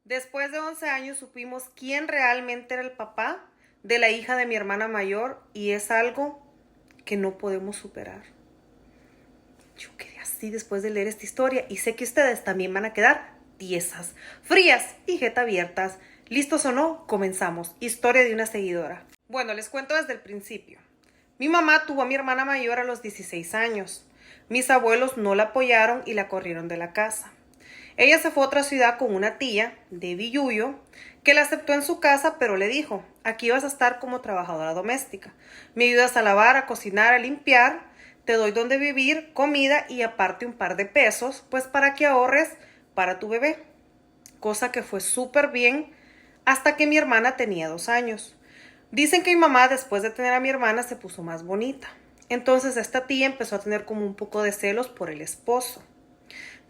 Después de 11 años supimos quién realmente era el papá de la hija de mi hermana mayor y es algo que no podemos superar. Yo quedé así después de leer esta historia y sé que ustedes también van a quedar tiesas, frías y jeta abiertas. ¿Listos o no? Comenzamos. Historia de una seguidora. Bueno, les cuento desde el principio. Mi mamá tuvo a mi hermana mayor a los 16 años. Mis abuelos no la apoyaron y la corrieron de la casa. Ella se fue a otra ciudad con una tía de Villuyo que la aceptó en su casa, pero le dijo, aquí vas a estar como trabajadora doméstica. Me ayudas a lavar, a cocinar, a limpiar, te doy donde vivir, comida y aparte un par de pesos, pues para que ahorres para tu bebé. Cosa que fue súper bien hasta que mi hermana tenía 2 años. Dicen que mi mamá después de tener a mi hermana se puso más bonita. Entonces esta tía empezó a tener como un poco de celos por el esposo,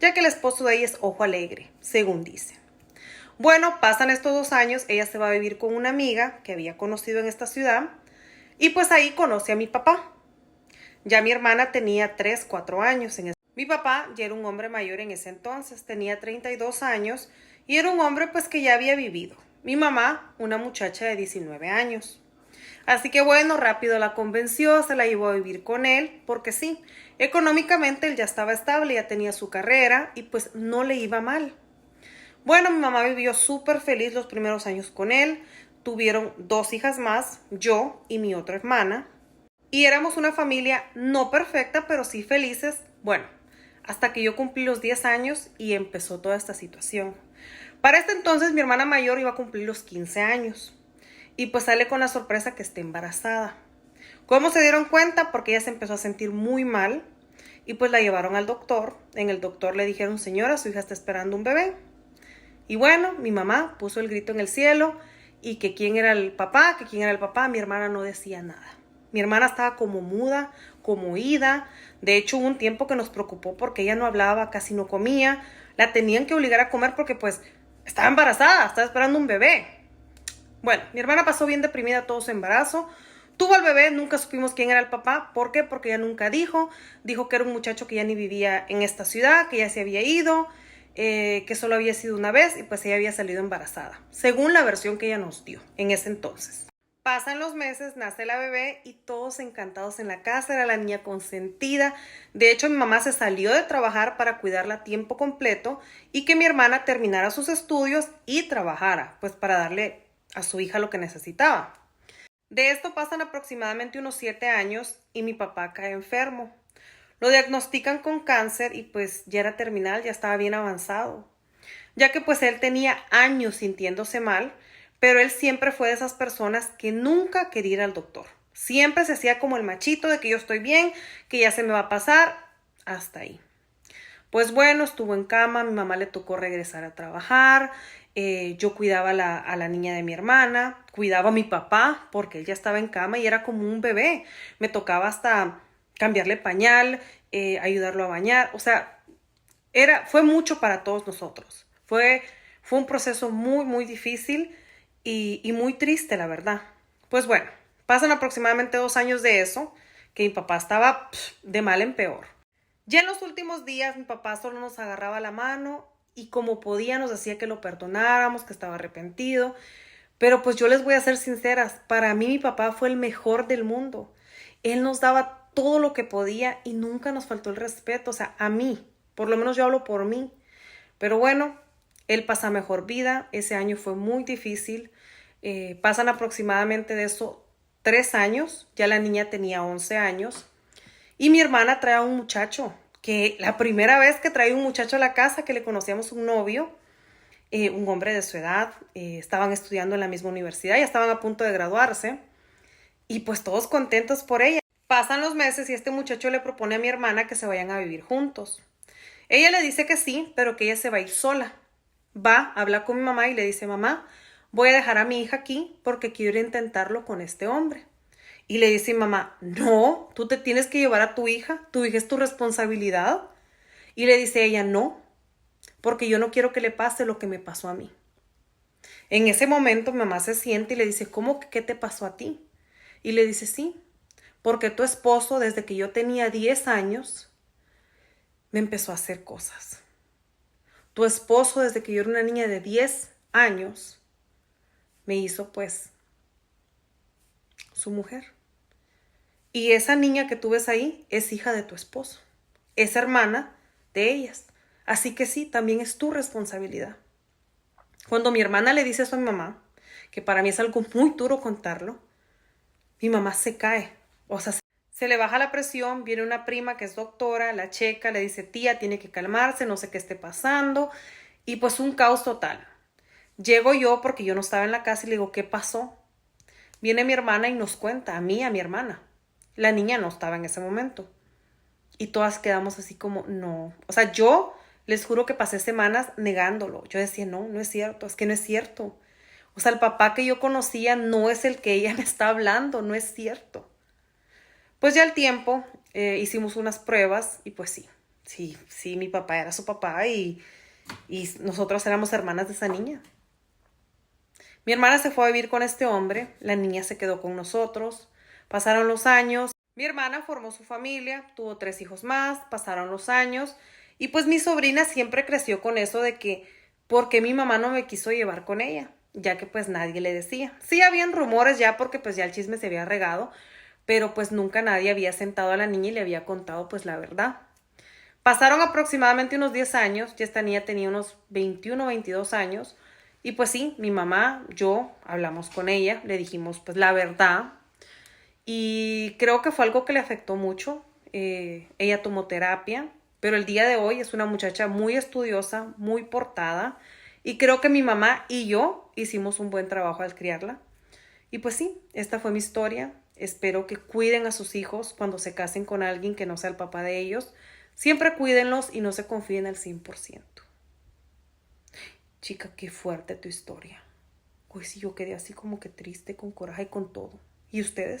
ya que el esposo de ella es ojo alegre, según dice. Bueno, pasan estos 2 años, ella se va a vivir con una amiga que había conocido en esta ciudad y pues ahí conoce a mi papá. Ya mi hermana tenía 3, 4 años. Mi papá ya era un hombre mayor en ese entonces, tenía 32 años y era un hombre pues que ya había vivido. Mi mamá, una muchacha de 19 años. Así que bueno, rápido la convenció, se la llevó a vivir con él, porque sí, económicamente él ya estaba estable, ya tenía su carrera y pues no le iba mal. Bueno, mi mamá vivió súper feliz los primeros años con él, tuvieron 2 hijas más, yo y mi otra hermana, y éramos una familia no perfecta, pero sí felices, bueno, hasta que yo cumplí los 10 años y empezó toda esta situación. Para este entonces mi hermana mayor iba a cumplir los 15 años. Y pues sale con la sorpresa que está embarazada. ¿Cómo se dieron cuenta? Porque ella se empezó a sentir muy mal y pues la llevaron al doctor. En el doctor le dijeron, señora, su hija está esperando un bebé. Y bueno, mi mamá puso el grito en el cielo y que quién era el papá, mi hermana no decía nada. Mi hermana estaba como muda, como oída. De hecho, hubo un tiempo que nos preocupó porque ella no hablaba, casi no comía. La tenían que obligar a comer porque pues estaba embarazada, estaba esperando un bebé. Bueno, mi hermana pasó bien deprimida todo su embarazo. Tuvo al bebé, nunca supimos quién era el papá. ¿Por qué? Porque ella nunca dijo. Dijo que era un muchacho que ya ni vivía en esta ciudad, que ya se había ido, que solo había sido una vez y pues ella había salido embarazada, según la versión que ella nos dio en ese entonces. Pasan los meses, nace la bebé y todos encantados en la casa, era la niña consentida. De hecho, mi mamá se salió de trabajar para cuidarla a tiempo completo y que mi hermana terminara sus estudios y trabajara, pues para darle a su hija lo que necesitaba. De esto pasan aproximadamente unos 7 años y mi papá cae enfermo. Lo diagnostican con cáncer y pues ya era terminal, ya estaba bien avanzado. Ya que pues él tenía años sintiéndose mal, pero él siempre fue de esas personas que nunca quería ir al doctor. Siempre se hacía como el machito de que yo estoy bien, que ya se me va a pasar, hasta ahí. Pues bueno, estuvo en cama, mi mamá le tocó regresar a trabajar, yo cuidaba a la niña de mi hermana, cuidaba a mi papá porque él ya estaba en cama y era como un bebé. Me tocaba hasta cambiarle pañal, ayudarlo a bañar, o sea, fue mucho para todos nosotros. Fue un proceso muy, muy difícil y muy triste, la verdad. Pues bueno, pasan aproximadamente 2 años de eso, que mi papá estaba de mal en peor. Ya en los últimos días mi papá solo nos agarraba la mano y como podía nos decía que lo perdonáramos, que estaba arrepentido. Pero pues yo les voy a ser sinceras, para mí mi papá fue el mejor del mundo. Él nos daba todo lo que podía y nunca nos faltó el respeto, o sea, a mí, por lo menos yo hablo por mí. Pero bueno, él pasa mejor vida, ese año fue muy difícil. Pasan aproximadamente de eso 3 años, ya la niña tenía 11 años. Y mi hermana trae a un muchacho, que la primera vez que trae un muchacho a la casa, que le conocíamos un novio, un hombre de su edad, estaban estudiando en la misma universidad, ya estaban a punto de graduarse, y pues todos contentos por ella. Pasan los meses y este muchacho le propone a mi hermana que se vayan a vivir juntos. Ella le dice que sí, pero que ella se va a ir sola. Va, habla con mi mamá y le dice, mamá, voy a dejar a mi hija aquí porque quiero intentarlo con este hombre. Y le dice mamá, no, tú te tienes que llevar a tu hija es tu responsabilidad. Y le dice ella, no, porque yo no quiero que le pase lo que me pasó a mí. En ese momento mi mamá se siente y le dice, ¿cómo que qué te pasó a ti? Y le dice, sí, porque tu esposo desde que yo tenía 10 años me empezó a hacer cosas. Tu esposo desde que yo era una niña de 10 años me hizo pues su mujer. Y esa niña que tú ves ahí es hija de tu esposo, es hermana de ellas. Así que sí, también es tu responsabilidad. Cuando mi hermana le dice eso a mi mamá, que para mí es algo muy duro contarlo, mi mamá se cae. O sea, se le baja la presión, viene una prima que es doctora, la checa, le dice, tía, tiene que calmarse, no sé qué esté pasando. Y pues un caos total. Llego yo porque yo no estaba en la casa y le digo, ¿qué pasó? Viene mi hermana y nos cuenta, a mí, a mi hermana. La niña no estaba en ese momento. Y todas quedamos así como, no. O sea, yo les juro que pasé semanas negándolo. Yo decía, no, no es cierto, es que no es cierto. O sea, el papá que yo conocía no es el que ella me está hablando, no es cierto. Pues ya al tiempo hicimos unas pruebas y pues sí, sí, mi papá era su papá y nosotros éramos hermanas de esa niña. Mi hermana se fue a vivir con este hombre, la niña se quedó con nosotros, pasaron los años, mi hermana formó su familia, tuvo 3 hijos más, pasaron los años y pues mi sobrina siempre creció con eso de que, ¿por qué mi mamá no me quiso llevar con ella? Ya que pues nadie le decía. Sí habían rumores ya porque pues ya el chisme se había regado, pero pues nunca nadie había sentado a la niña y le había contado pues la verdad. Pasaron aproximadamente unos 10 años, ya esta niña tenía unos 21 22 años, y pues sí, mi mamá, yo hablamos con ella, le dijimos pues la verdad, y creo que fue algo que le afectó mucho. Ella tomó terapia, pero el día de hoy es una muchacha muy estudiosa, muy portada, y creo que mi mamá y yo hicimos un buen trabajo al criarla. Y pues sí, esta fue mi historia. Espero que cuiden a sus hijos cuando se casen con alguien que no sea el papá de ellos. Siempre cuídenlos y no se confíen al 100%. Chica, qué fuerte tu historia. Pues sí, yo quedé así como que triste, con coraje y con todo. ¿Y ustedes?